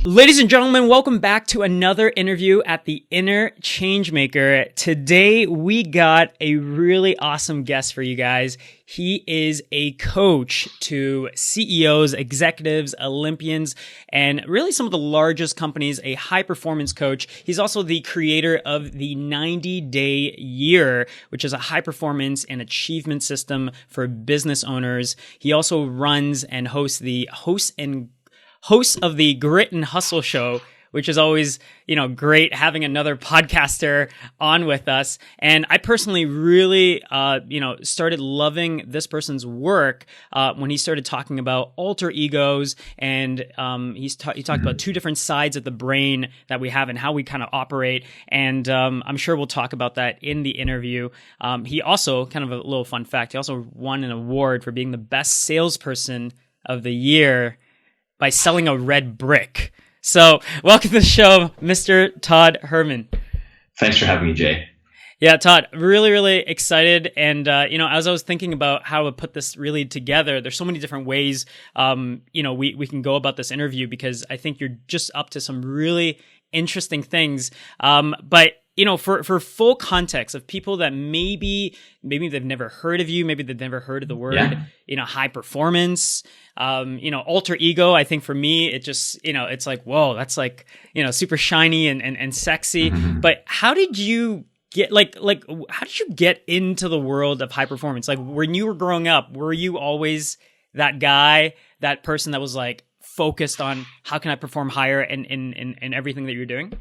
Ladies and gentlemen, welcome back to another interview at the Inner Changemaker. Today, we got a really awesome guest for you guys. He is a coach to CEOs, executives, Olympians, and really some of the largest companies, a high-performance coach. He's also the creator of the 90-Day Year, which is a high-performance and achievement system for business owners. He also runs and hosts of the Grit and Hustle Show, which is always, great having another podcaster on with us. And I personally really, started loving this person's work when he started talking about alter egos, and he talked about two different sides of the brain that we have and how we kind of operate. And I'm sure we'll talk about that in the interview. He also, kind of a little fun fact, he also won an award for being the best salesperson of the year by selling a red brick. So welcome to the show, Mr. Todd Herman. Thanks for having me, Jay. Yeah, Todd, really, really excited. And, as I was thinking about how to put this really together, there's so many different ways, we can go about this interview, because I think you're just up to some really interesting things. But for full context of people that maybe they've never heard of you, maybe they've never heard of the word, high performance, alter ego. I think for me, it just, it's like, whoa, that's like, super shiny and sexy. Mm-hmm. But how did you get how did you get into the world of high performance? Like, when you were growing up, were you always that guy, that person that was like focused on how can I perform higher in everything that you're doing?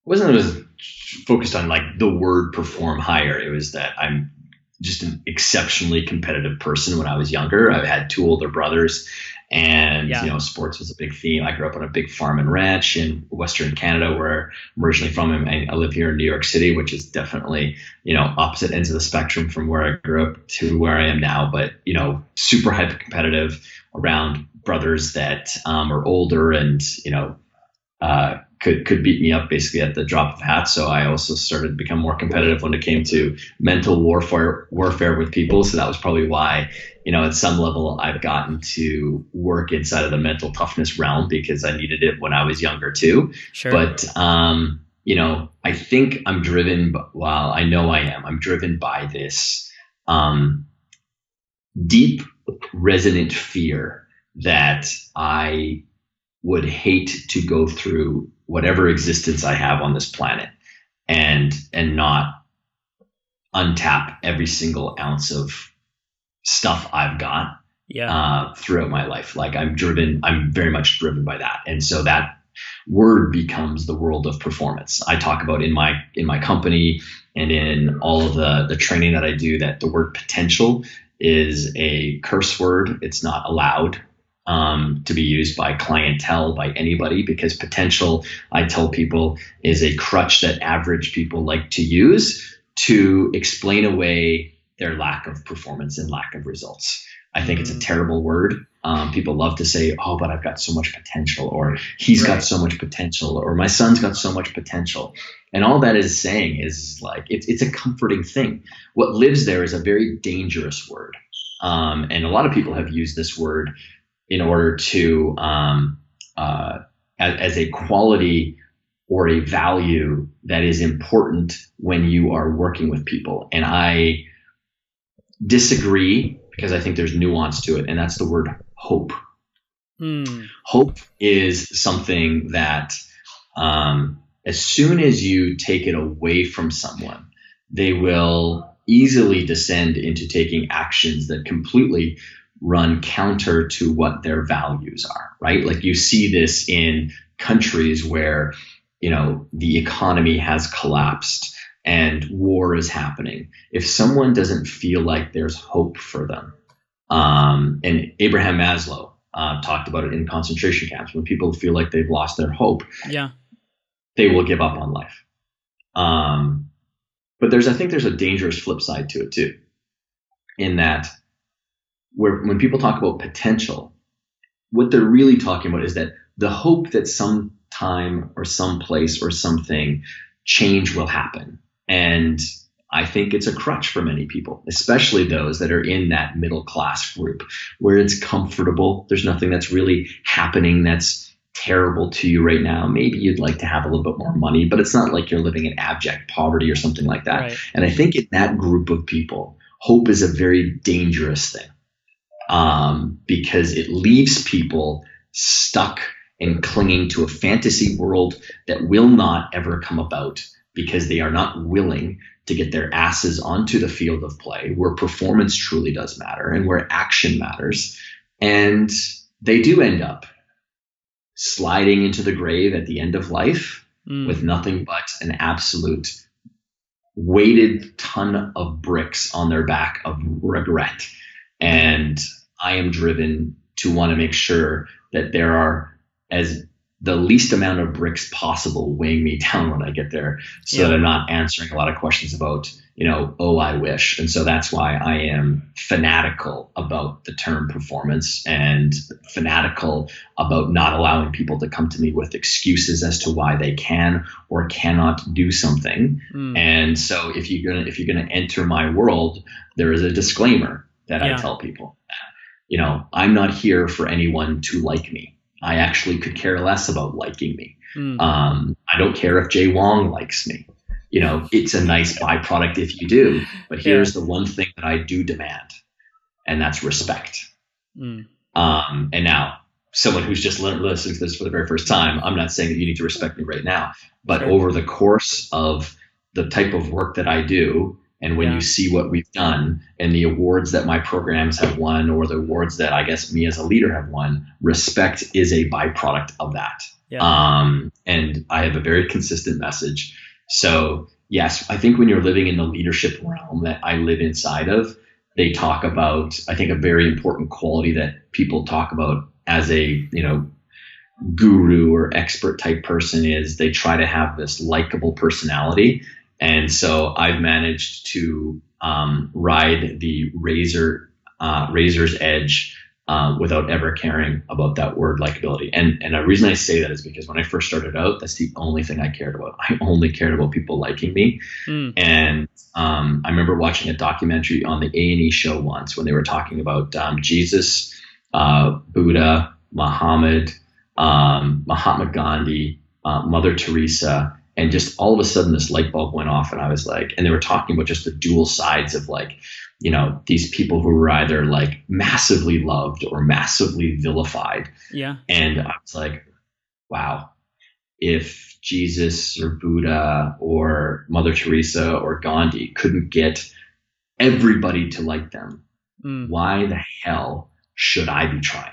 Wasn't as focused on like the word perform higher. It was that I'm just an exceptionally competitive person. When I was younger, I had two older brothers, and sports was a big theme. I grew up on a big farm and ranch in Western Canada, where I'm originally from. I live here in New York City, which is definitely, opposite ends of the spectrum from where I grew up to where I am now. But, super hyper competitive around brothers that are older and, could beat me up basically at the drop of a hat. So I also started to become more competitive when it came to mental warfare with people. So that was probably why, at some level I've gotten to work inside of the mental toughness realm, because I needed it when I was younger too. Sure. But, I think I'm driven, I know I am, I'm driven by this deep resonant fear that I would hate to go through whatever existence I have on this planet and not untap every single ounce of stuff I've got throughout my life. Like I'm very much driven by that. And so that word becomes the world of performance. I talk about in my company and in all of the training that I do, that the word potential is a curse word. It's not allowed to be used by clientele, by anybody, because potential, I tell people, is a crutch that average people like to use to explain away their lack of performance and lack of results. I think it's a terrible word. People love to say, oh, but I've got so much potential, or he's got so much potential, or my son's got so much potential. And all that is saying is like, it's a comforting thing. What lives there is a very dangerous word. And a lot of people have used this word in order to, as a quality or a value that is important when you are working with people. And I disagree, because I think there's nuance to it. And that's the word hope. Hope is something that, as soon as you take it away from someone, they will easily descend into taking actions that completely run counter to what their values are, right? Like you see this in countries where, the economy has collapsed and war is happening. If someone doesn't feel like there's hope for them, and Abraham Maslow talked about it in concentration camps, when people feel like they've lost their hope, they will give up on life. But I think there's a dangerous flip side to it too, in that when people talk about potential, what they're really talking about is that the hope that some time or some place or something change will happen. And I think it's a crutch for many people, especially those that are in that middle class group where it's comfortable. There's nothing that's really happening that's terrible to you right now. Maybe you'd like to have a little bit more money, but it's not like you're living in abject poverty or something like that. Right. And I think in that group of people, hope is a very dangerous thing, because it leaves people stuck and clinging to a fantasy world that will not ever come about, because they are not willing to get their asses onto the field of play where performance truly does matter and where action matters. And they do end up sliding into the grave at the end of life with nothing but an absolute weighted ton of bricks on their back of regret. And I am driven to want to make sure that there are as the least amount of bricks possible weighing me down when I get there, so that I'm not answering a lot of questions about, oh, I wish. And so that's why I am fanatical about the term performance, and fanatical about not allowing people to come to me with excuses as to why they can or cannot do something. And so if you're gonna enter my world, there is a disclaimer that I tell people. I'm not here for anyone to like me. I actually could care less about liking me. I don't care if Jay Wong likes me. It's a nice byproduct if you do, but here's the one thing that I do demand, and that's respect. And now, someone who's just listening to this for the very first time, I'm not saying that you need to respect me right now, but over the course of the type of work that I do, and when you see what we've done and the awards that my programs have won, or the awards that I guess me as a leader have won, respect is a byproduct of that. And I have a very consistent message. So yes, I think when you're living in the leadership realm that I live inside of, they talk about, I think, a very important quality that people talk about as a, guru or expert type person is they try to have this likable personality. And so I've managed to ride the razor's edge without ever caring about that word likability. And the reason I say that is because when I first started out, that's the only thing I cared about. I only cared about people liking me. And I remember watching a documentary on the A&E show once when they were talking about Jesus, Buddha, Muhammad, Mahatma Gandhi, Mother Teresa. And just all of a sudden this light bulb went off, and I was like, and they were talking about just the dual sides of these people who were either like massively loved or massively vilified. And I was like, wow, if Jesus or Buddha or Mother Teresa or Gandhi couldn't get everybody to like them, why the hell should I be trying?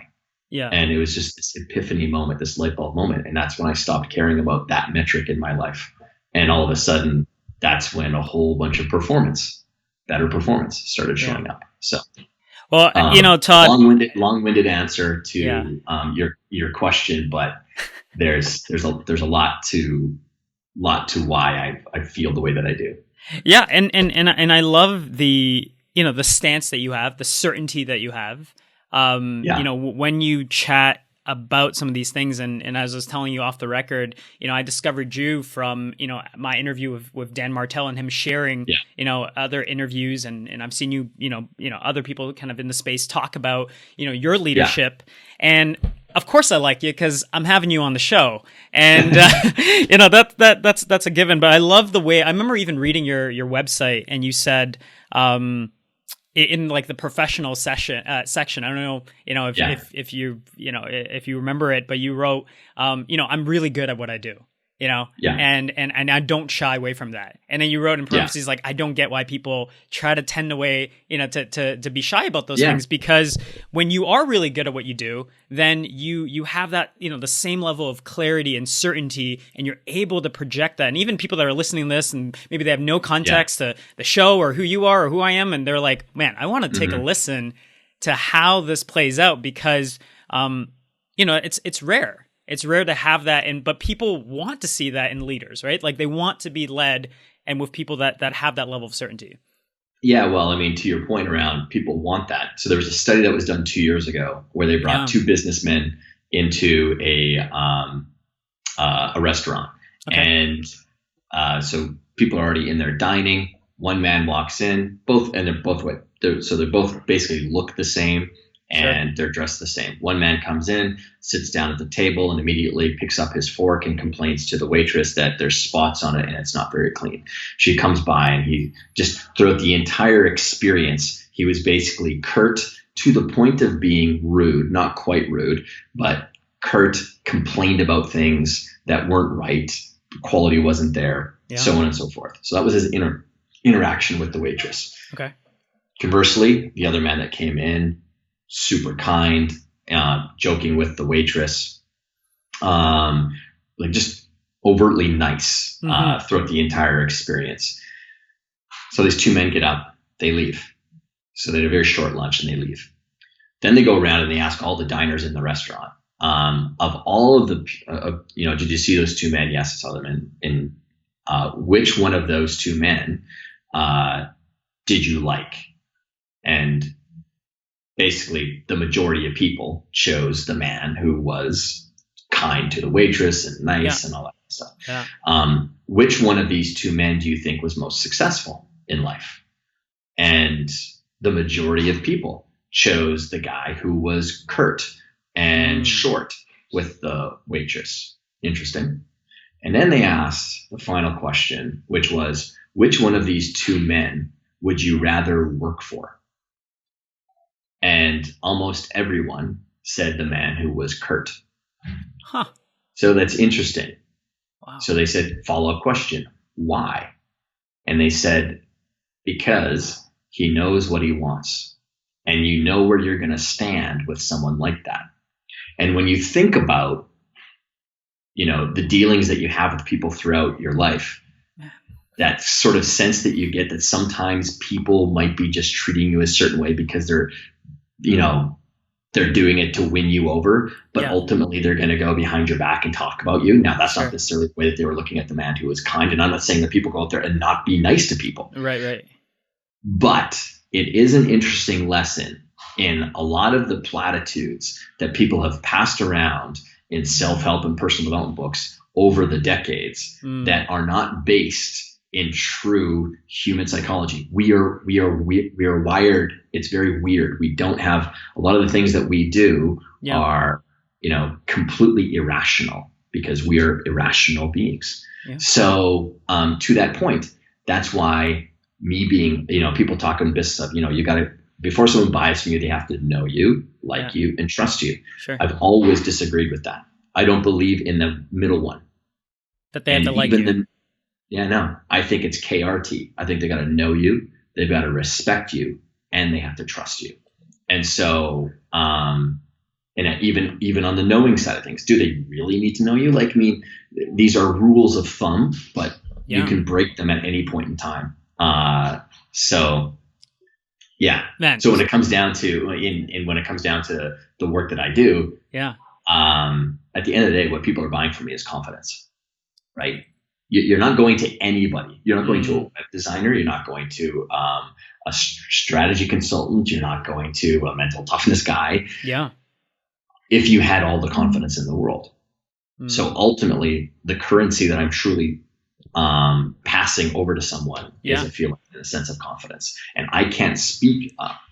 And it was just this epiphany moment, this light bulb moment. And that's when I stopped caring about that metric in my life. And all of a sudden, that's when a whole bunch of better performance started showing up. So, well, Todd, long-winded answer to your question, but there's a lot to why I feel the way that I do. Yeah. And I love the stance that you have, the certainty that you have. When you chat about some of these things, and as I was telling you off the record, I discovered you from, my interview with Dan Martell and him sharing, other interviews, and I've seen you, other people kind of in the space talk about, your leadership. And of course I like you because I'm having you on the show, and that's a given. But I love the way, I remember even reading your website, and you said, in like the professional section, I don't know, if you remember it, but you wrote, I'm really good at what I do, and I don't shy away from that. And then you wrote in parentheses, like, I don't get why people try to tend away, to be shy about those things, because when you are really good at what you do, then you have that, the same level of clarity and certainty, and you're able to project that. And even people that are listening to this and maybe they have no context to the show or who you are or who I am, and they're like, man, I want to take a listen to how this plays out, because, it's rare. It's rare to have that, but people want to see that in leaders, right? Like, they want to be led and with people that have that level of certainty. Yeah, well, I mean, to your point around people want that. So there was a study that was done 2 years ago where they brought two businessmen into a restaurant. Okay. And so people are already in there dining. One man walks in, they're both basically look the same. and they're dressed the same. One man comes in, sits down at the table, and immediately picks up his fork and complains to the waitress that there's spots on it and it's not very clean. She comes by, and he just, throughout the entire experience, he was basically curt to the point of being rude, not quite rude, but curt, complained about things that weren't right. Quality wasn't there, so on and so forth. So that was his interaction with the waitress. Okay. Conversely, the other man that came in, super kind, joking with the waitress, like just overtly nice throughout the entire experience. So these two men get up, they leave. So they had a very short lunch and they leave. Then they go around and they ask all the diners in the restaurant, of all of the, did you see those two men? Yes, I saw them. In which one of those two men did you like? And basically the majority of people chose the man who was kind to the waitress and nice and all that stuff. Yeah. Which one of these two men do you think was most successful in life? And the majority of people chose the guy who was curt and short with the waitress. Interesting. And then they asked the final question, which was, which one of these two men would you rather work for? And almost everyone said the man who was curt. Huh. So that's interesting. Wow. So they said, follow-up question, why? And they said, because he knows what he wants. And you know where you're going to stand with someone like that. And when you think about, the dealings that you have with people throughout your life, that sort of sense that you get that sometimes people might be just treating you a certain way because they're doing it to win you over, but ultimately they're going to go behind your back and talk about you. Now, that's not necessarily the way that they were looking at the man who was kind. And I'm not saying that people go out there and not be nice to people. Right. But it is an interesting lesson in a lot of the platitudes that people have passed around in self-help and personal development books over the decades that are not based in true human psychology. We are wired. It's very weird. We don't have a lot of the things that we do are, completely irrational because we are irrational beings. Yeah. So, to that point, that's why me being, people talk in business of, you got to, before someone buys from you, they have to know you, like you, and trust you. Sure. I've always disagreed with that. I don't believe in the middle one. That they have to like you. I think it's KRT. I think they got to know you, they've got to respect you, and they have to trust you. And so, and even on the knowing side of things, do they really need to know you? These are rules of thumb, but you can break them at any point in time. Man. So when it comes down to when it comes down to the work that I do, at the end of the day, what people are buying from me is confidence, right? You're not going to anybody. You're not going to a web designer. You're not going to a strategy consultant. You're not going to a mental toughness guy. Yeah. If you had all the confidence in the world. So ultimately, the currency that I'm truly passing over to someone is a feeling and a sense of confidence. And I can't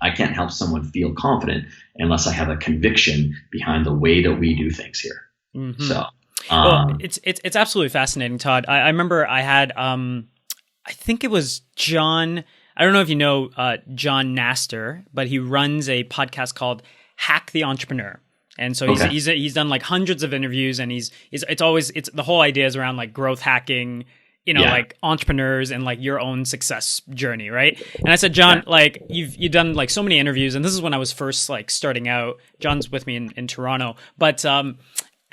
I can't help someone feel confident unless I have a conviction behind the way that we do things here. Mm-hmm. So. Well, it's absolutely fascinating, Todd. I remember I had, I think it was John. I don't know if you know John Nasser, but he runs a podcast called Hack the Entrepreneur. And so he's done like hundreds of interviews, and it's the whole idea is around like growth hacking, like entrepreneurs and like your own success journey, right? And I said, John, like you've done like so many interviews, and this is when I was first like starting out. John's with me in Toronto, but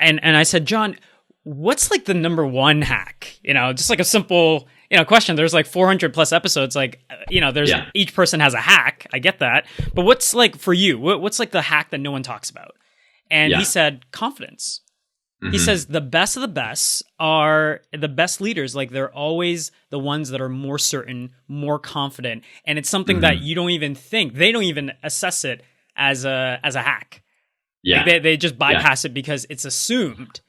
and I said, John, what's like the number one hack? Just like a simple question. There's like 400 plus episodes. Like there's each person has a hack. I get that, but what's like for you? What's like the hack that no one talks about? And he said confidence. Mm-hmm. He says the best of the best are the best leaders. Like they're always the ones that are more certain, more confident. And it's something that you don't even think, they don't even assess it as a hack. Yeah. Like they just bypass it because it's assumed.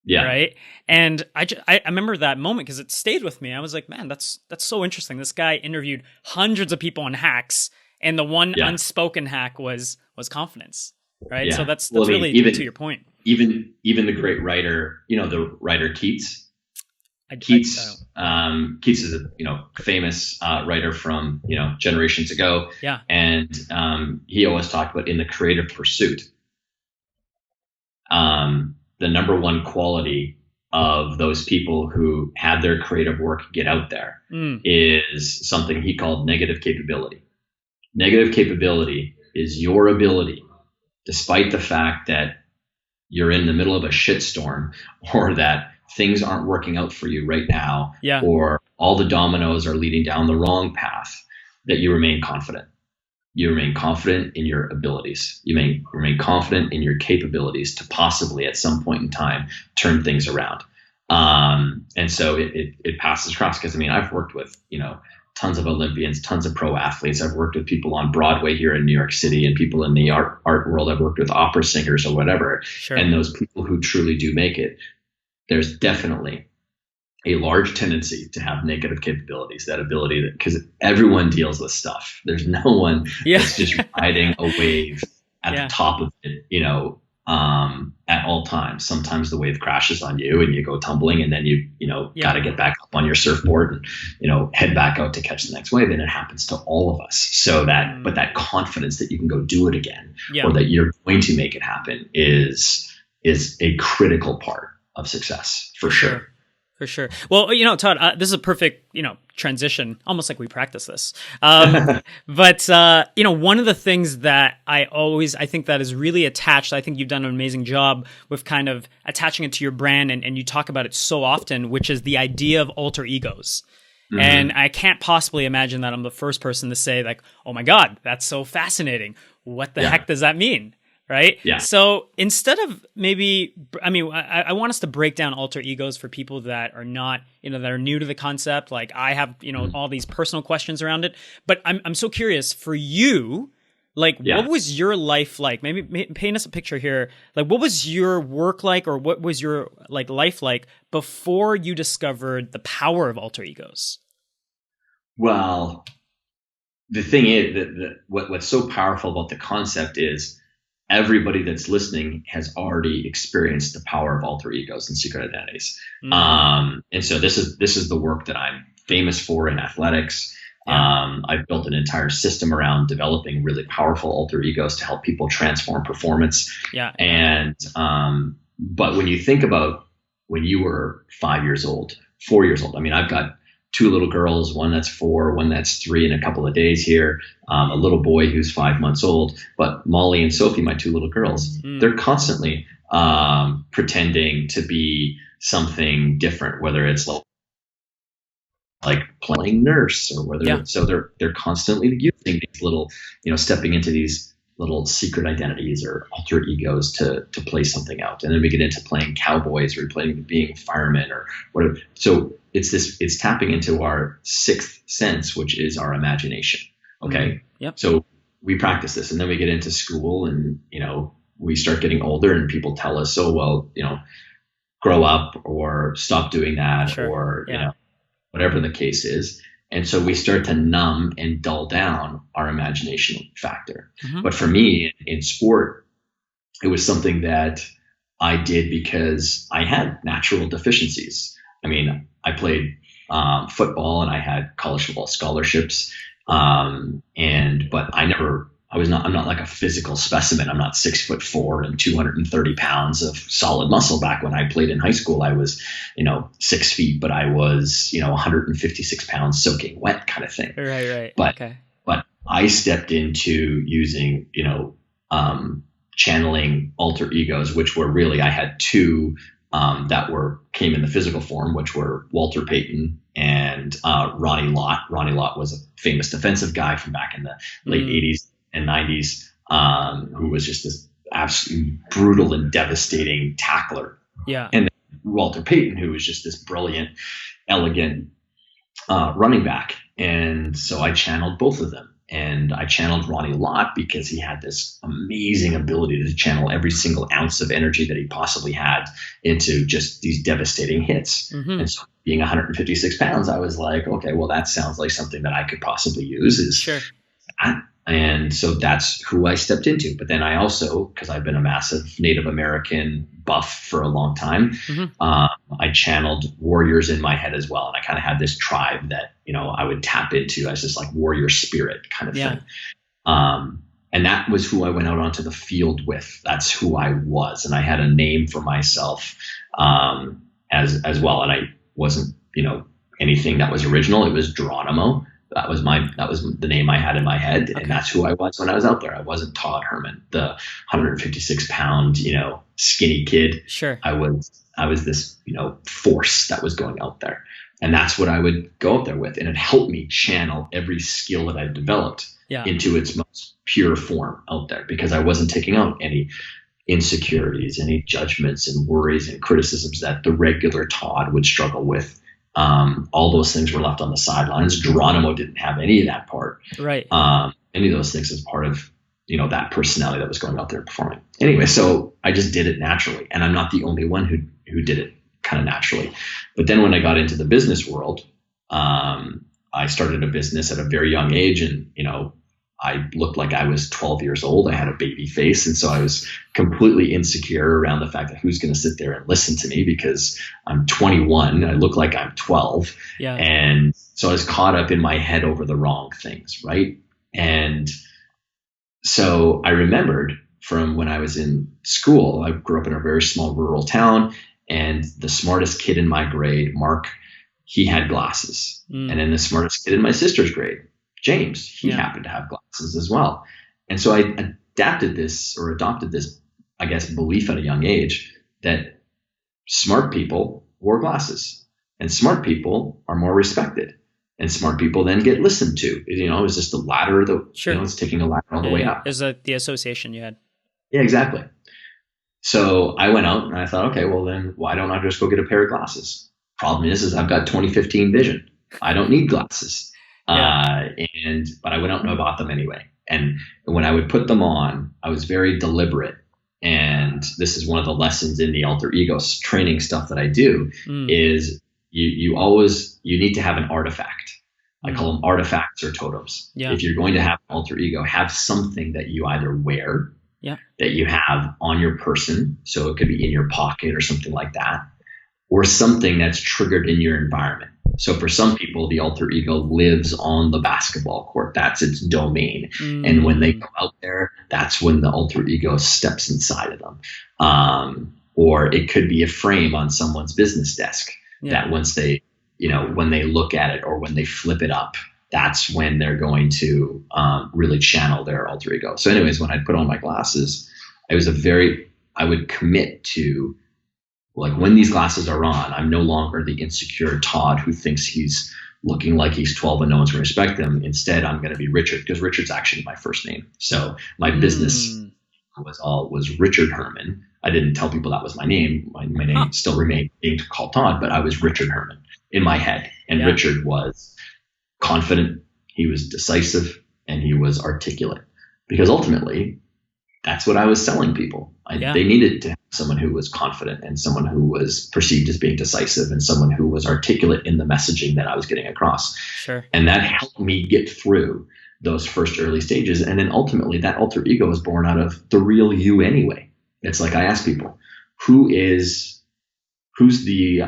Yeah. Right. And I remember that moment because it stayed with me. I was like, man, that's so interesting. This guy interviewed hundreds of people on hacks. And the one unspoken hack was was confidence, right? Yeah. So that's Well, I mean, really even to your point. even the great writer, the writer Keats. I Keats Keats is a famous writer from generations ago, yeah. and he always talked about in the creative pursuit, the number one quality of those people who had their creative work get out there is something he called negative capability. Negative capability is your ability, despite the fact that you're in the middle of a shitstorm, or that things aren't working out for you right now, Yeah. or all the dominoes are leading down the wrong path, that you remain confident. You remain confident in your abilities. You remain confident in your capabilities to possibly at some point in time turn things around. And so it passes across, because I've worked with, tons of Olympians, tons of pro athletes. I've worked with people on Broadway here in New York City, and people in the art world. I've worked with opera singers or whatever. Sure. And those people who truly do make it, there's definitely a large tendency to have negative capabilities, that ability, that because everyone deals with stuff. There's no one that's just riding a wave at the top of it, at all times. Sometimes the wave crashes on you and you go tumbling, and then you got to get back up on your surfboard and, head back out to catch the next wave. And it happens to all of us. So but that confidence that you can go do it again, or that you're going to make it happen is a critical part of success, for sure. For sure. Well, Todd, this is a perfect, transition, almost like we practice this. But, one of the things that I think that is really attached, I think you've done an amazing job with kind of attaching it to your brand, and you talk about it so often, which is the idea of alter egos. Mm-hmm. And I can't possibly imagine that I'm the first person to say, like, oh my God, that's so fascinating. What the heck does that mean? Right? Yeah. So instead of I want us to break down alter egos for people that are not, that are new to the concept. Like I have, all these personal questions around it, but I'm so curious for you, like, what was your life like? Maybe paint us a picture here. Like, what was your work like, or what was your life like before you discovered the power of alter egos? Well, the thing is that what's so powerful about the concept is, everybody that's listening has already experienced the power of alter egos and secret identities. Mm-hmm. And so this is the work that I'm famous for in athletics. I've built an entire system around developing really powerful alter egos to help people transform performance. Yeah. And but when you think about when you were 5 years old, 4 years old, I've got two little girls, one that's 4, one that's 3 in a couple of days here, a little boy who's 5 months old. But Molly and Sophie, my two little girls, they're constantly pretending to be something different, whether it's like playing nurse, or whether so they're constantly using these little, stepping into these little secret identities or alter egos to play something out. And then we get into playing cowboys, or being firemen, or whatever. So it's tapping into our sixth sense, which is our imagination. Okay. Yep. So we practice this, and then we get into school, and, we start getting older, and people tell us, oh, well, grow up, or stop doing that, or, whatever the case is. And so we start to numb and dull down our imagination factor. Mm-hmm. But for me in sport, it was something that I did because I had natural deficiencies. I played football, and I had college football scholarships. But I'm not like a physical specimen. I'm not 6'4" and 230 pounds of solid muscle. Back when I played in high school, I was, 6 feet, but I was, 156 pounds soaking wet, kind of thing. Right. But I stepped into using, channeling alter egos, which were really, I had two that came in the physical form, which were Walter Payton and Ronnie Lott. Ronnie Lott was a famous defensive guy from back in the late 80s and 90s, who was just this absolutely brutal and devastating tackler. Yeah. And Walter Payton, who was just this brilliant, elegant running back. And so I channeled both of them. And I channeled Ronnie Lott because he had this amazing ability to channel every single ounce of energy that he possibly had into just these devastating hits. Mm-hmm. And so being 156 pounds, I was like, okay, well, that sounds like something that I could possibly use. And so that's who I stepped into. But then I also, because I've been a massive Native American buff for a long time, I channeled warriors in my head as well. And I kind of had this tribe that, I would tap into as this like warrior spirit kind of thing. And that was who I went out onto the field with. That's who I was. And I had a name for myself as well. And I wasn't, anything that was original. It was Geronimo. That was the name I had in my head. Okay. And that's who I was when I was out there. I wasn't Todd Herman, the 156 pound, skinny kid. Sure. I was this, force that was going out there. And that's what I would go out there with. And it helped me channel every skill that I've developed into its most pure form out there, because I wasn't taking out any insecurities, any judgments and worries and criticisms that the regular Todd would struggle with. All those things were left on the sidelines. Geronimo didn't have any of that part. Right. Any of those things as part of, that personality that was going out there performing. Anyway, so I just did it naturally. And I'm not the only one who did it kind of naturally. But then when I got into the business world, I started a business at a very young age, and, I looked like I was 12 years old. I had a baby face. And so I was completely insecure around the fact that who's going to sit there and listen to me, because I'm 21. I look like I'm 12. Yeah. And so I was caught up in my head over the wrong things. Right. And so I remembered from when I was in school, I grew up in a very small rural town, and the smartest kid in my grade, Mark, he had glasses. And then the smartest kid in my sister's grade, James, he happened to have glasses as well. And so I adopted this, I guess, belief at a young age that smart people wore glasses, and smart people are more respected, and smart people then get listened to. It was just a ladder it's taking a ladder all the way up. Is that the association you had? Yeah, exactly. So I went out and I thought, okay, well then why don't I just go get a pair of glasses? Problem is I've got 20/15 vision. I don't need glasses. But I went out and I bought them anyway. And when I would put them on, I was very deliberate. And this is one of the lessons in the alter ego training stuff that I do is you need to have an artifact. I call them artifacts or totems. Yeah. If you're going to have an alter ego, have something that you either wear, that you have on your person. So it could be in your pocket or something like that, or something that's triggered in your environment. So for some people, the alter ego lives on the basketball court. That's its domain. And when they go out there, that's when the alter ego steps inside of them. Or it could be a frame on someone's business desk that once they, when they look at it or when they flip it up, that's when they're going to really channel their alter ego. So anyways, when I put on my glasses, I would commit to, like, when these glasses are on, I'm no longer the insecure Todd who thinks he's looking like he's 12 and no one's going to respect him. Instead, I'm going to be Richard, because Richard's actually my first name. So my business was Richard Herman. I didn't tell people that was my name. My name still remained being called Todd, but I was Richard Herman in my head. And Richard was confident, he was decisive, and he was articulate, because ultimately that's what I was selling people. They needed to have someone who was confident, and someone who was perceived as being decisive, and someone who was articulate in the messaging that I was getting across. Sure. And that helped me get through those first early stages. And then ultimately that alter ego was born out of the real you anyway. It's like I ask people, who's the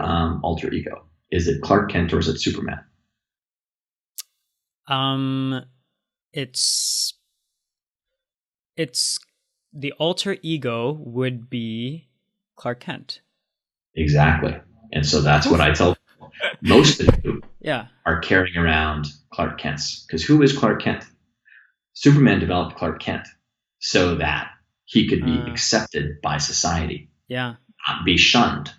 alter ego? Is it Clark Kent or is it Superman? It's the alter ego would be Clark Kent. Exactly. And so that's what I tell people. Most of you are carrying around Clark Kents, because who is Clark Kent? Superman developed Clark Kent so that he could be accepted by society, not be shunned.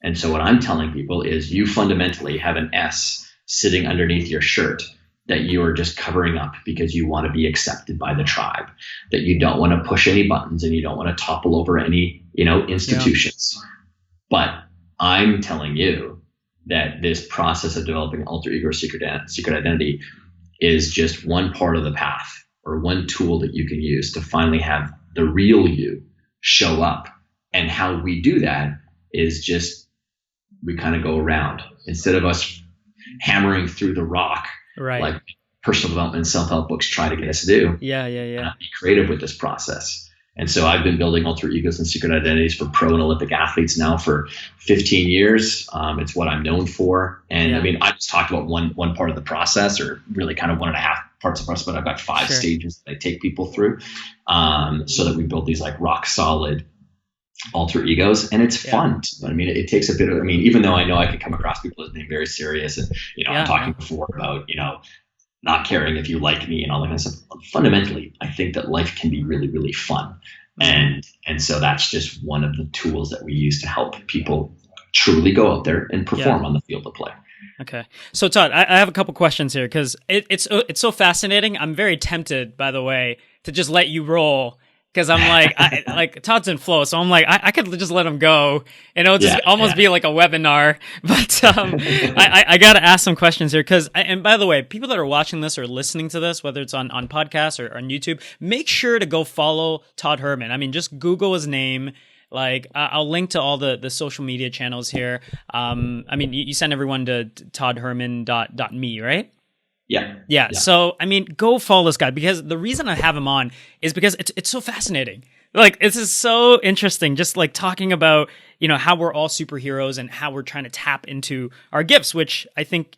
And so what I'm telling people is you fundamentally have an S sitting underneath your shirt that you are just covering up because you want to be accepted by the tribe, that you don't want to push any buttons and you don't want to topple over any, institutions. But I'm telling you that this process of developing alter ego or secret identity is just one part of the path, or one tool that you can use to finally have the real you show up. And how we do that is just, we kind of go around. Instead of us hammering through the rock, like personal development, self-help books try to get us to do. Yeah. Be creative with this process. And so I've been building alter egos and secret identities for pro and Olympic athletes now for 15 years. It's what I'm known for. And I mean, I just talked about one part of the process, or really kind of 1.5 parts of the process, but I've got 5 stages that I take people through, so that we build these like rock solid alter egos. And it's fun. I mean, it takes a bit of, I mean, even though I know I can come across people as being very serious, and, I'm talking before about, not caring if you like me and all that kind of stuff. Fundamentally, I think that life can be really, really fun. And so that's just one of the tools that we use to help people truly go out there and perform on the field of play. Okay. So Todd, I have a couple questions here, because it's so fascinating. I'm very tempted, by the way, to just let you roll, because I'm like, Todd's in flow, so I'm like, I could just let him go, and it'll just almost be like a webinar. But I got to ask some questions here, because, and by the way, people that are watching this or listening to this, whether it's on podcasts or on YouTube, make sure to go follow Todd Herman. I mean, just Google his name. Like, I'll link to all the social media channels here. I mean, you send everyone to toddherman.me, right? Yeah. So, I mean, go follow this guy, because the reason I have him on is because it's so fascinating. Like, this is so interesting, just like talking about, how we're all superheroes and how we're trying to tap into our gifts, which I think,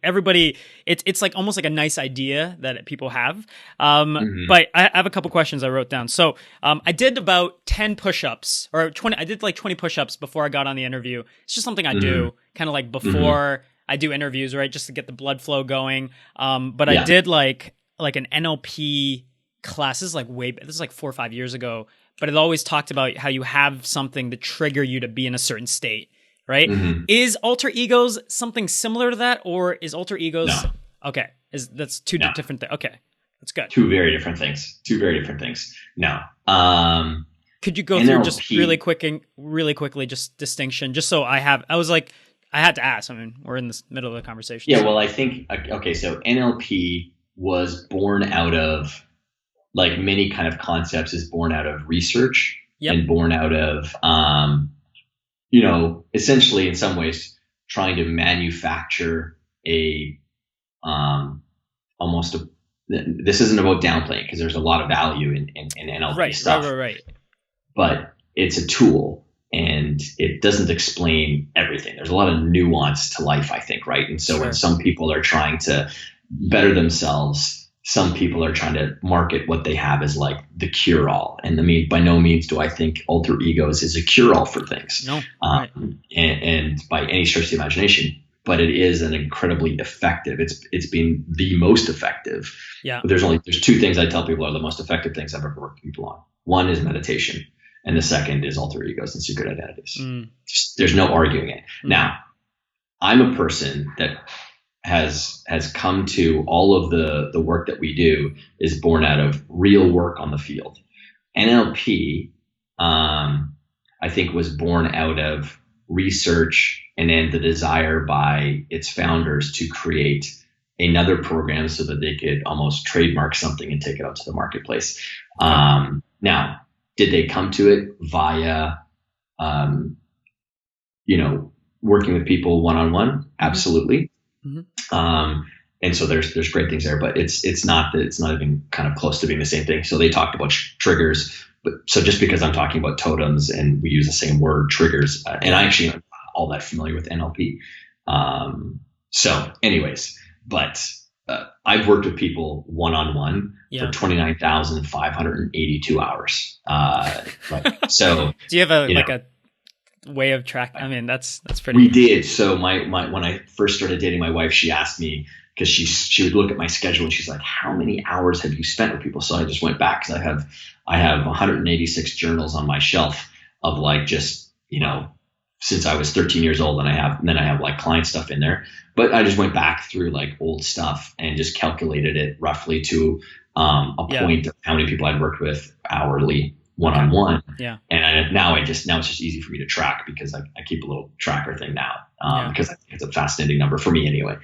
everybody, it's like almost like a nice idea that people have. But I have a couple questions I wrote down. So, I did about 10 push-ups, or 20, I did like 20 push-ups before I got on the interview. It's just something I do kind of like before I do interviews, right? Just to get the blood flow going. But I did like an NLP class. This is like 4 or 5 years ago, but it always talked about how you have something to trigger you to be in a certain state, right? Is alter egos something similar to that, or is alter egos? No. Okay. That's two different things. Okay. That's good. Two very different things. No. Could you go through just really quickly, just distinction, just so I had to ask. I mean, we're in the middle of the conversation. Yeah, well, I think, so NLP was born out of, like many kind of concepts, is born out of research and born out of, essentially in some ways trying to manufacture this isn't about downplaying, because there's a lot of value in NLP stuff. Right. But it's a tool. And it doesn't explain everything. There's a lot of nuance to life, I think, right? And so when some people are trying to better themselves, some people are trying to market what they have as like the cure-all. And I mean, by no means do I think alter egos is a cure-all for things. No. And by any stretch of the imagination, but it is an incredibly effective. It's been the most effective. Yeah. But there's 2 things I tell people are the most effective things I've ever worked with people on. One is meditation. And the second is alter egos and secret identities. There's no arguing it. Now, I'm a person that has come to all of the work that we do is born out of real work on the field. NLP, I think, was born out of research and then the desire by its founders to create another program so that they could almost trademark something and take it out to the marketplace. Now, did they come to it via, working with people one-on-one? Absolutely. And so there's great things there, but it's not even kind of close to being the same thing. So they talked about triggers, but so just because I'm talking about totems and we use the same word, triggers, and I actually am all that familiar with NLP. So anyways, but I've worked with people one-on-one for 29,582 hours. So do you have a way of tracking? I mean, that's pretty. We did. So my when I first started dating my wife, she asked me, because she would look at my schedule and she's like, how many hours have you spent with people? So I just went back, because I have 186 journals on my shelf of like just, since I was 13 years old, and then I have like client stuff in there. But I just went back through like old stuff and just calculated it roughly to a point of how many people I'd worked with hourly one-on-one. Yeah. And now it's just easy for me to track, because I keep a little tracker thing now, because I think it's a fascinating number for me anyway.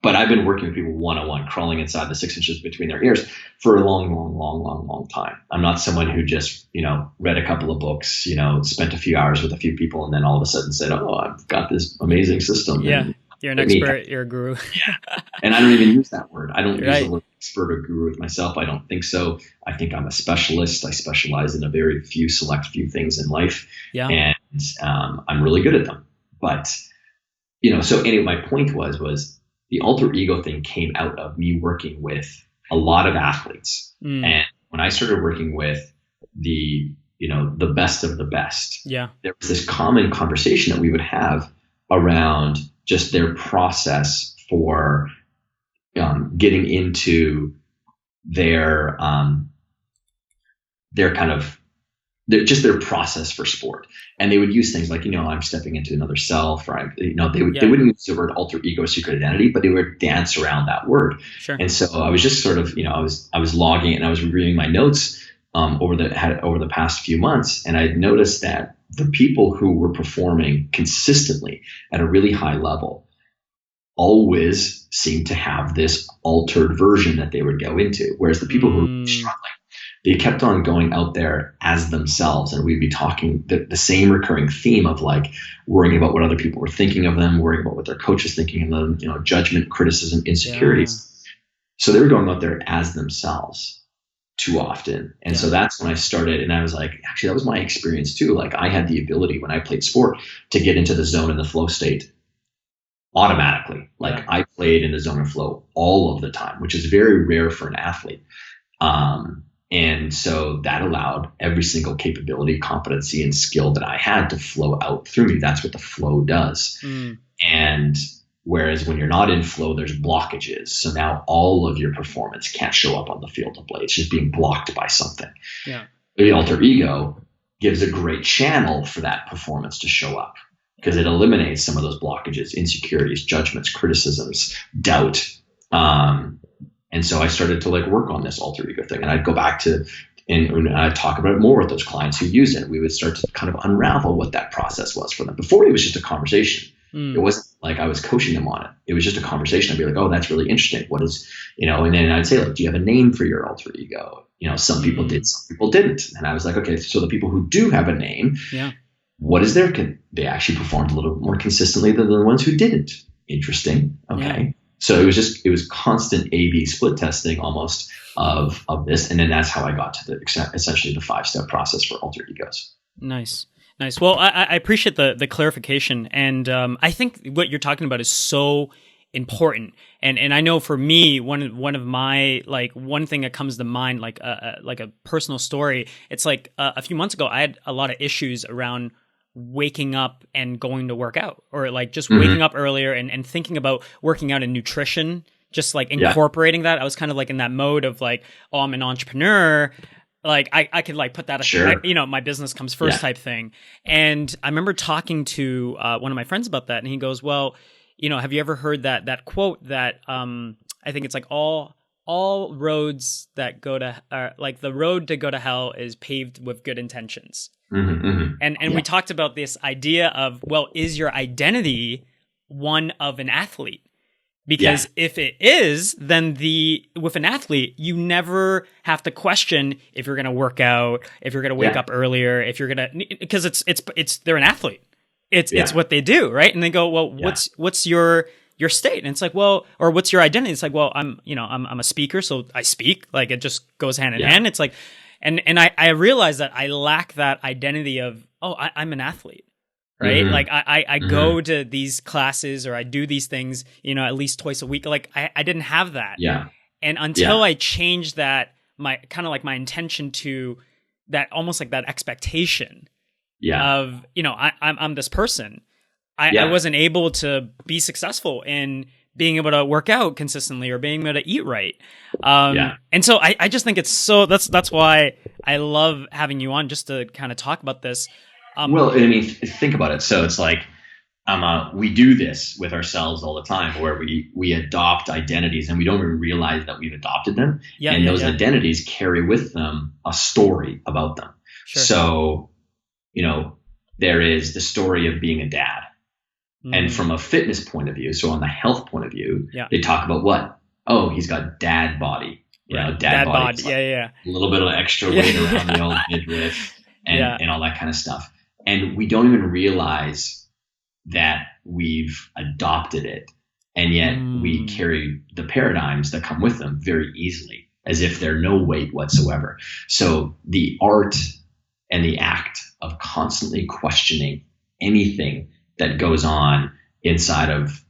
But I've been working with people one-on-one, crawling inside the 6 inches between their ears for a long time. I'm not someone who just, read a couple of books, spent a few hours with a few people, and then all of a sudden said, oh, I've got this amazing system. Yeah. And You're an Let me- expert. You're a guru. And I don't even use that word. I don't use Right. the word expert or guru with myself. I don't think so. I think I'm a specialist. I specialize in a very select few things in life. Yeah. And I'm really good at them. But, so anyway, my point was the alter ego thing came out of me working with a lot of athletes. And when I started working with the best of the best, yeah, there was this common conversation that we would have around just their process for getting into their their process for sport. And they would use things like, I'm stepping into another self, or they wouldn't use the word alter ego, secret identity, but they would dance around that word. Sure. And so I was just sort of, I was logging it and I was reviewing my notes over the past few months. And I noticed that the people who were performing consistently at a really high level always seemed to have this altered version that they would go into. Whereas the people who were struggling, they kept on going out there as themselves. And we'd be talking the same recurring theme of like worrying about what other people were thinking of them, worrying about what their coach is thinking of them, judgment, criticism, insecurities. Yeah. So they were going out there as themselves too often. And so that's when I started, and I was like, actually, that was my experience too. Like I had the ability when I played sport to get into the zone and the flow state automatically. Like I played in the zone of flow all of the time, which is very rare for an athlete. And so that allowed every single capability, competency, and skill that I had to flow out through me. That's what the flow does. And whereas when you're not in flow, there's blockages. So now all of your performance can't show up on the field of play. It's just being blocked by something. Yeah. The alter ego gives a great channel for that performance to show up because it eliminates some of those blockages, insecurities, judgments, criticisms, doubt. And so I started to like work on this alter ego thing, and I'd go back to, and I'd talk about it more with those clients who use it. We would start to kind of unravel what that process was for them. Before it was just a conversation. It wasn't like I was coaching them on it. It was just a conversation. I'd be like, oh, that's really interesting. What is, and then I'd say like, do you have a name for your alter ego? Some people did, some people didn't. And I was like, okay, so the people who do have a name, what is their, they actually performed a little bit more consistently than the ones who didn't. Interesting. Okay. Yeah. So it was constant A/B split testing almost of this. And then that's how I got to essentially the 5-step process for alter egos. Nice. Well, I appreciate the clarification. And I think what you're talking about is so important. And I know for me, one of my, like, one thing that comes to mind, like a personal story, it's like a few months ago, I had a lot of issues around waking up and going to work out, or like just waking up earlier and thinking about working out and nutrition, just like incorporating that. I was kind of like in that mode of like, oh, I'm an entrepreneur. Like I could like put that, my business comes first type thing. And I remember talking to one of my friends about that, and he goes, well, have you ever heard that quote that I think it's like all roads that go to like the road to go to hell is paved with good intentions. And we talked about this idea of, well, is your identity one of an athlete? Because if it is, then with an athlete, you never have to question if you're going to work out, if you're going to wake up earlier, if you're going to, because it's they're an athlete. It's what they do, right? And they go, well, what's your state? And it's like, well, or what's your identity? It's like, well, I'm a speaker, so I speak. Like it just goes hand in hand. It's like, and I realize that I lack that identity of, oh, I'm an athlete. Right. Like I go to these classes, or I do these things, at least twice a week. Like I didn't have that. Yeah. And until I changed that, my kind of like my intention to that, almost like that expectation of, I'm this person. I wasn't able to be successful in being able to work out consistently or being able to eat right. And so I just think it's so, that's why I love having you on, just to kind of talk about this. Well, I mean, think about it. So it's like, we do this with ourselves all the time, where we adopt identities and we don't even realize that we've adopted them. And those identities carry with them a story about them. Sure. So, there is the story of being a dad. And from a fitness point of view, so on the health point of view, they talk about what? Oh, he's got dad body. Dad body. Like a little bit of extra weight around the old midriff and all that kind of stuff. And we don't even realize that we've adopted it, and yet we carry the paradigms that come with them very easily, as if they're no weight whatsoever. So the art and the act of constantly questioning anything that goes on inside of,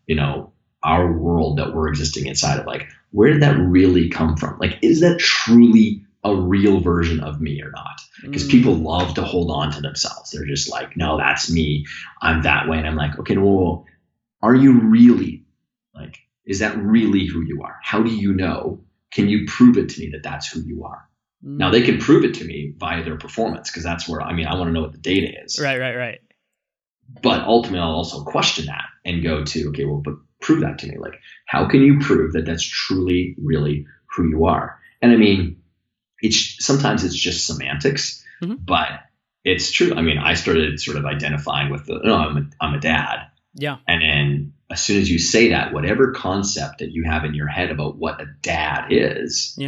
our world that we're existing inside of, like, where did that really come from? Like, is that truly a real version of me or not? Because people love to hold on to themselves. They're just like, no, that's me. I'm that way. And I'm like, okay, well, are you really, like, is that really who you are? How do you know? Can you prove it to me that that's who you are? Now, they can prove it to me via their performance, because that's where, I want to know what the data is. Right. But ultimately, I'll also question that and go to, okay, well, but prove that to me. Like, how can you prove that that's truly, really who you are? And sometimes it's just semantics, but it's true. I started sort of identifying with I'm a dad. Yeah. And then as soon as you say that, whatever concept that you have in your head about what a dad is,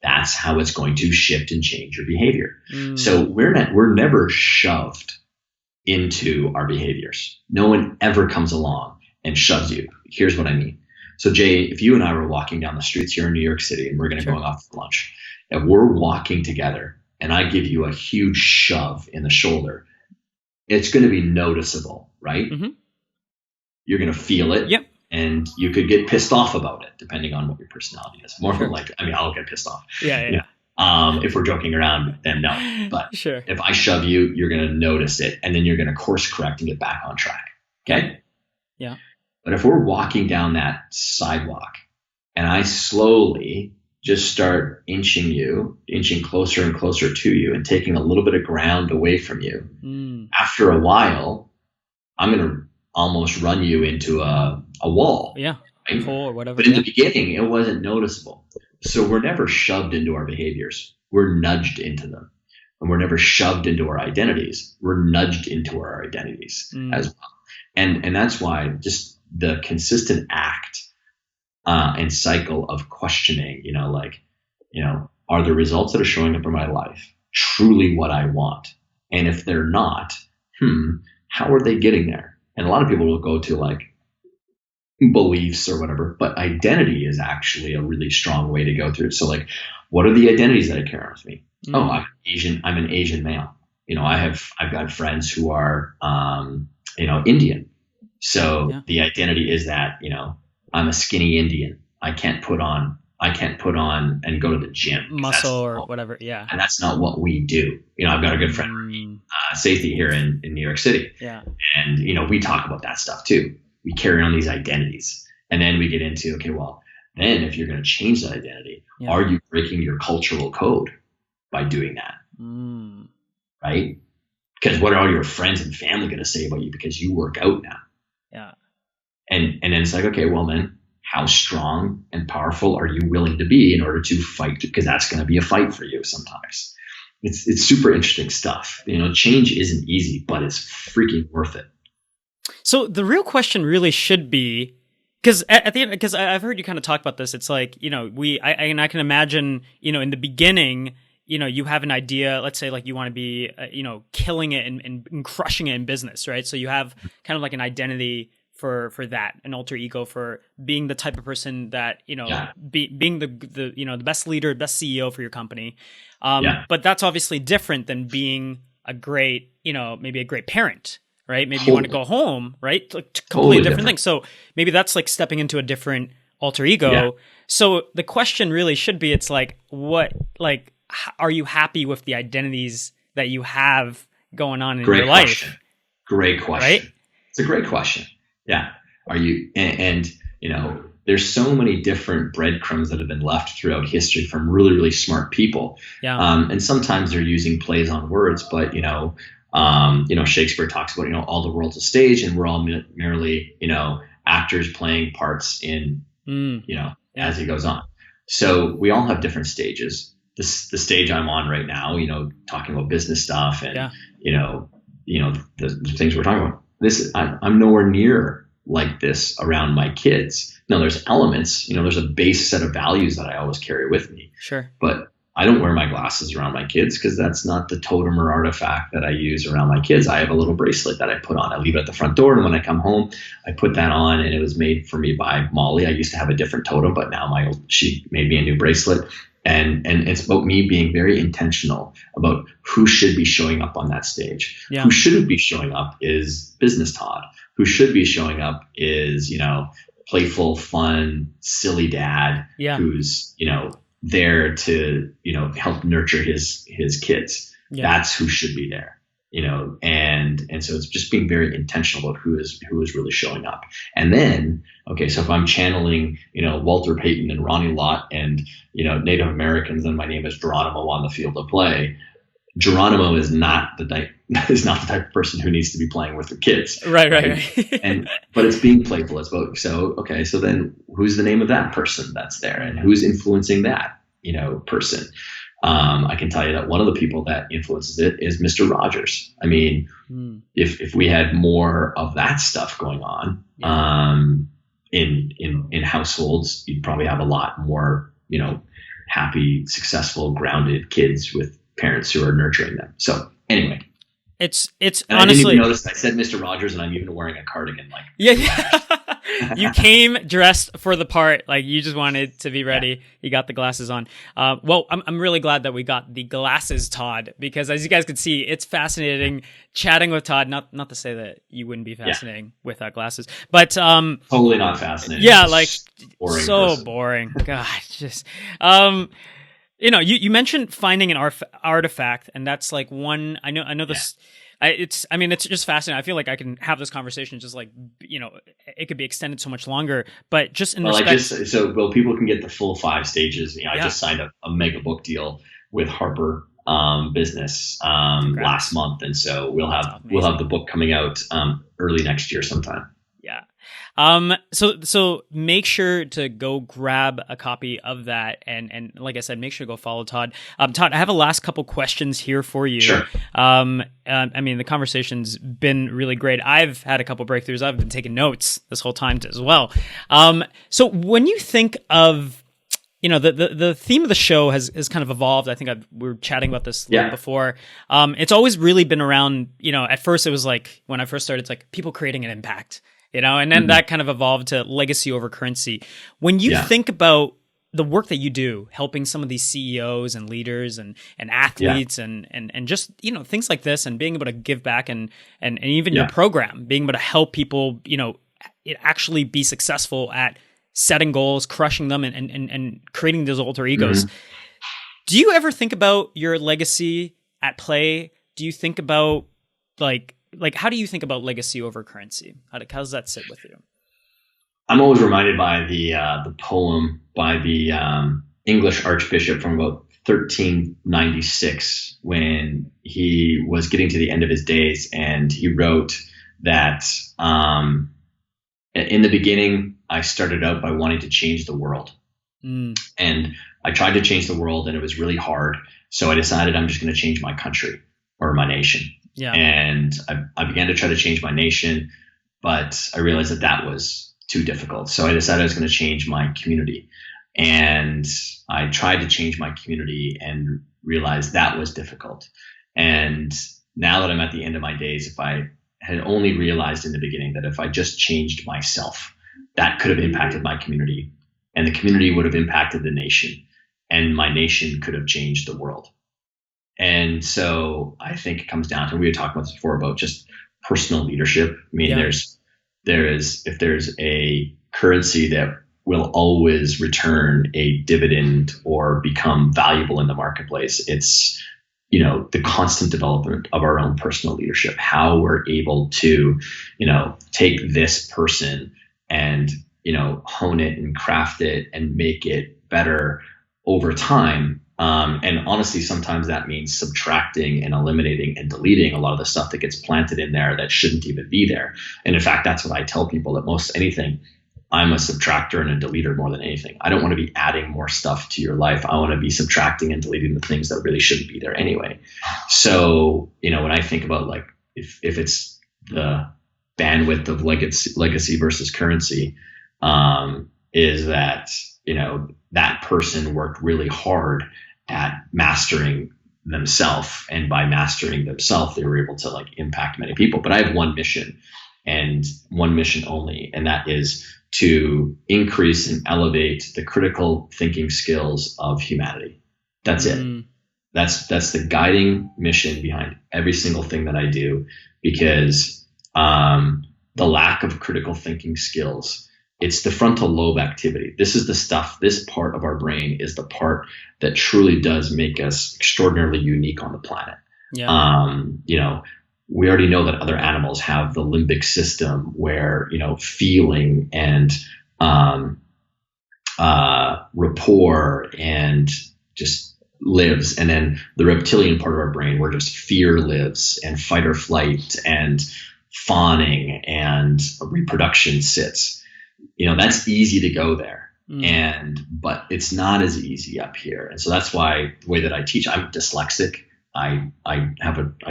that's how it's going to shift and change your behavior. So we're never shoved into our behaviors. No one ever comes along and shoves you. Here's what I mean. So Jay, if you and I were walking down the streets here in New York City, and we're going to go off for lunch, and we're walking together, and I give you a huge shove in the shoulder, it's going to be noticeable, right? You're going to feel it. Yep. And you could get pissed off about it, depending on what your personality is. More than like, I'll get pissed off. Yeah. If we're joking around, then no. But sure. If I shove you, you're going to notice it, and then you're going to course correct and get back on track. Okay? Yeah. But if we're walking down that sidewalk, and I slowly just start inching closer and closer to you, and taking a little bit of ground away from you, after a while, I'm going to almost run you into a wall. Yeah. Right? Pole or whatever. But in the beginning, it wasn't noticeable. So we're never shoved into our behaviors. We're nudged into them. And we're never shoved into our identities. We're nudged into our identities as well. And that's why just the consistent act and cycle of questioning, are the results that are showing up in my life truly what I want? And if they're not, how are they getting there? And a lot of people will go to like beliefs or whatever, but identity is actually a really strong way to go through. So like, what are the identities that I carry with me? Oh, I'm Asian. I'm an Asian male. I've got friends who are, Indian. So the identity is that, I'm a skinny Indian. I can't put on and go to the gym. Muscle or whatever. Yeah. And that's not what we do. I've got a good friend, Safety, here in New York City. Yeah. And, we talk about that stuff too. We carry on these identities, and then we get into, okay, well, then if you're going to change that identity, are you breaking your cultural code by doing that? Right? Because what are all your friends and family going to say about you because you work out now? Yeah. And then it's like, okay, well then, how strong and powerful are you willing to be in order to fight? Because that's going to be a fight for you sometimes. It's super interesting stuff. Change isn't easy, but it's freaking worth it. So the real question really should be, because at the end, because I've heard you kind of talk about this. It's like, I can imagine, in the beginning, you have an idea, let's say like you want to be, killing it and crushing it in business, right? So you have kind of like an identity for that, an alter ego for being the type of person that, being the best leader, best CEO for your company. But that's obviously different than being a great, maybe a great parent, right? Maybe you want to go home, right? Like completely different thing. So maybe that's like stepping into a different alter ego. Yeah. So the question really should be, it's like, are you happy with the identities that you have going on in your life? Great question. Right? It's a great question. Yeah. Are you, and there's so many different breadcrumbs that have been left throughout history from really, really smart people. Yeah. And sometimes they're using plays on words, but, Shakespeare talks about, all the world's a stage, and we're all merely, actors playing parts in, as it goes on. So we all have different stages. The stage I'm on right now, talking about business stuff and, the things we're talking about. I'm nowhere near like this around my kids. Now there's elements, there's a base set of values that I always carry with me. Sure. But I don't wear my glasses around my kids because that's not the totem or artifact that I use around my kids. I have a little bracelet that I put on. I leave it at the front door, and when I come home, I put that on, and it was made for me by Molly. I used to have a different totem, but now she made me a new bracelet. And it's about me being very intentional about who should be showing up on that stage. Yeah. Who shouldn't be showing up is business Todd. Who should be showing up is, playful, fun, silly dad who's, there to, help nurture his kids. Yeah. That's who should be there, and so it's just being very intentional about who is really showing up. And then, okay, so if I'm channeling, Walter Payton and Ronnie Lott and, Native Americans, and my name is Geronimo on the field of play, Geronimo is not the type of person who needs to be playing with the kids. Right. But it's being playful. It's about, so then who's the name of that person that's there, and who's influencing that, person? I can tell you that one of the people that influences it is Mr. Rogers. I mean, if we had more of that stuff going on, in households, you'd probably have a lot more, happy, successful, grounded kids with parents who are nurturing them. So anyway, it's and honestly, I didn't even notice I said Mr. Rogers, and I'm even wearing a cardigan. Yeah. You came dressed for the part, like you just wanted to be ready. Yeah. You got the glasses on. Well, I'm really glad that we got the glasses, Todd, because as you guys can see, it's fascinating chatting with Todd. Not to say that you wouldn't be fascinating without glasses, but totally not fascinating. Yeah, like boring so person. Boring. God, just you mentioned finding an artifact, and that's like one. I know this. It's just fascinating. I feel like I can have this conversation just like, it could be extended so much longer, but just in respect. People can get the full 5 stages. I just signed a mega book deal with Harper Business last month. And so we'll have the book coming out early next year sometime. Yeah. So make sure to go grab a copy of that. And like I said, make sure to go follow Todd. Todd, I have a last couple questions here for you. Sure. The conversation's been really great. I've had a couple breakthroughs. I've been taking notes this whole time as well. So when you think of, the theme of the show has kind of evolved. I think we were chatting about this before. It's always really been around, at first it was like, when I first started, it's like people creating an impact. And then that kind of evolved to legacy over currency. When you think about the work that you do, helping some of these CEOs and leaders and athletes and just, things like this, and being able to give back and even your program, being able to help people, actually be successful at setting goals, crushing them and creating those alter egos. Do you ever think about your legacy at play? Do you think about how do you think about legacy over currency? How does that sit with you? I'm always reminded by the poem by the English Archbishop from about 1396, when he was getting to the end of his days, and he wrote that in the beginning, I started out by wanting to change the world. And I tried to change the world, and it was really hard. So I decided I'm just going to change my country or my nation. Yeah. And I began to try to change my nation, but I realized that was too difficult. So I decided I was going to change my community. And I tried to change my community and realized that was difficult. And now that I'm at the end of my days, if I had only realized in the beginning that if I just changed myself, that could have impacted my community, and the community would have impacted the nation, and my nation could have changed the world. And so I think it comes down to, we were talking about this before, about just personal leadership. I mean, if there's a currency that will always return a dividend or become valuable in the marketplace, it's, the constant development of our own personal leadership, how we're able to, take this person and, hone it and craft it and make it better over time. And honestly, sometimes that means subtracting and eliminating and deleting a lot of the stuff that gets planted in there that shouldn't even be there. And in fact, that's what I tell people, that most anything, I'm a subtractor and a deleter more than anything. I don't want to be adding more stuff to your life. I want to be subtracting and deleting the things that really shouldn't be there anyway. So, when I think about if it's the bandwidth of legacy versus currency, is that, that person worked really hard at mastering themselves, and by mastering themselves, they were able to like impact many people. But I have one mission, and one mission only, and that is to increase and elevate the critical thinking skills of humanity. That's it. That's the guiding mission behind every single thing that I do, because the lack of critical thinking skills, it's the frontal lobe activity. This is the stuff, this part of our brain is the part that truly does make us extraordinarily unique on the planet. Yeah. You know, we already know that other animals have the limbic system where, you know, feeling and rapport and just lives. And then the reptilian part of our brain where just fear lives, and fight or flight and fawning and reproduction sits. You know, that's easy to go there. But it's not as easy up here. And so that's why the way that I teach, I'm dyslexic. I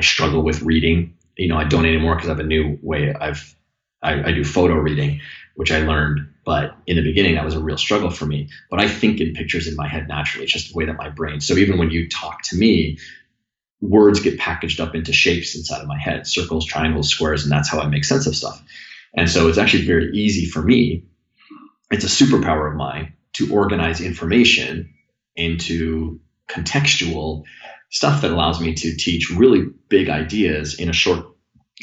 struggle with reading. You know, I don't anymore because I have a new way. I do photo reading, which I learned, but in the beginning that was a real struggle for me. But I think in pictures in my head naturally. It's just the way that my brain. So even when you talk to me, words get packaged up into shapes inside of my head, circles, triangles, squares, and that's how I make sense of stuff. And so it's actually very easy for me. It's a superpower of mine to organize information into contextual stuff that allows me to teach really big ideas in a short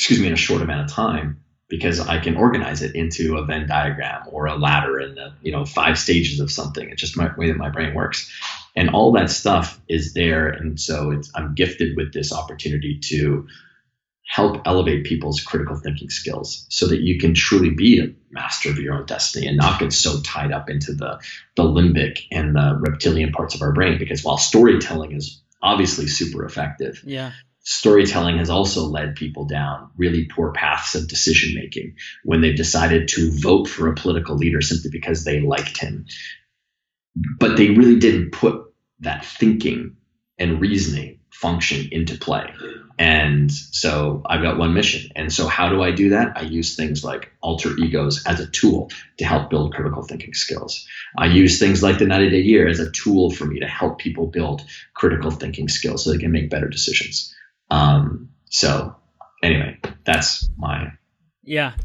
amount of time, because I can organize it into a Venn diagram or a ladder in the, you know, 5 stages of something. It's just my way that my brain works. And all that stuff is there. And so I'm gifted with this opportunity to help elevate people's critical thinking skills so that you can truly be a master of your own destiny and not get so tied up into the limbic and the reptilian parts of our brain. Because while storytelling is obviously super effective, storytelling has also led people down really poor paths of decision making when they've decided to vote for a political leader simply because they liked him. But they really didn't put that thinking and reasoning function into play. And so I've got one mission. And so how do I do that? I use things like alter egos as a tool to help build critical thinking skills. I use things like the 90-day year as a tool for me to help people build critical thinking skills so they can make better decisions. So anyway, that's my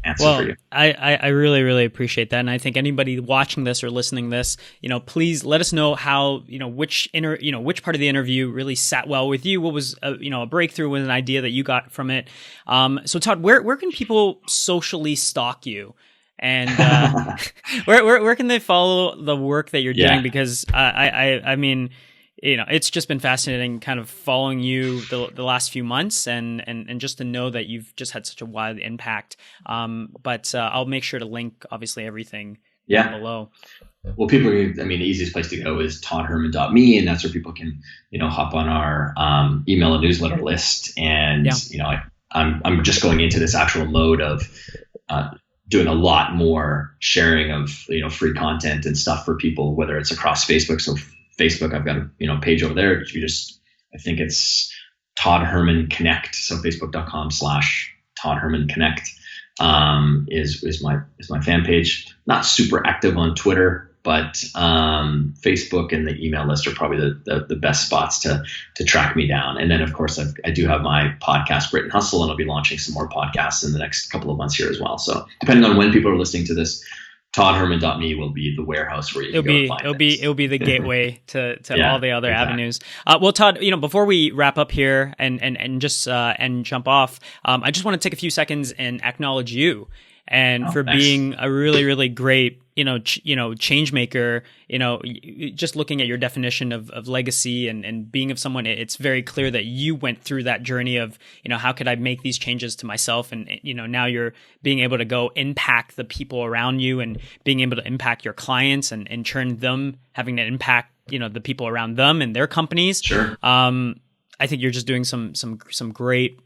answer for you. I really, really appreciate that. And I think anybody watching this or listening to this, you know, please let us know how, you know, which part of the interview really sat well with you. What was, a breakthrough with an idea that you got from it. So Todd, where can people socially stalk you? And where can they follow the work that you're doing? Because I mean, you know, it's just been fascinating kind of following you the last few months and just to know that you've just had such a wide impact. But I'll make sure to link obviously everything down below. Well, the easiest place to go is toddherman.me, and that's where people can, you know, hop on our email and newsletter list. And, you know, I'm just going into this actual mode of doing a lot more sharing of, you know, free content and stuff for people, whether it's across Facebook. So Facebook, I've got a page over there. I think it's Todd Herman Connect. So facebook.com/Todd Herman Connect is my fan page. Not super active on Twitter, but Facebook and the email list are probably the best spots to track me down. And then of course I do have my podcast, Grit and Hustle, and I'll be launching some more podcasts in the next couple of months here as well. So depending on when people are listening to this, toddherman.me will be the warehouse where you can go find things. It'll be the gateway to all the other avenues. Well, Todd, you know, before we wrap up here and just and jump off, I just want to take a few seconds and acknowledge you and for thanks. being a really, really great, change maker. Just looking at your definition of legacy and being of someone, it's very clear that you went through that journey of, how could I make these changes to myself? And, now you're being able to go impact the people around you and being able to impact your clients and turn them, having to impact, the people around them and their companies. Sure. I think you're just doing some great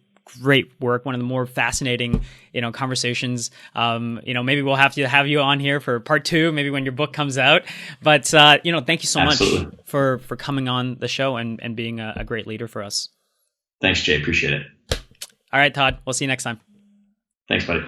work. One of the more fascinating, conversations. Maybe we'll have to have you on here for part 2, maybe when your book comes out. But, thank you so Absolutely. much for coming on the show and being a great leader for us. Thanks, Jay. Appreciate it. All right, Todd. We'll see you next time. Thanks, buddy.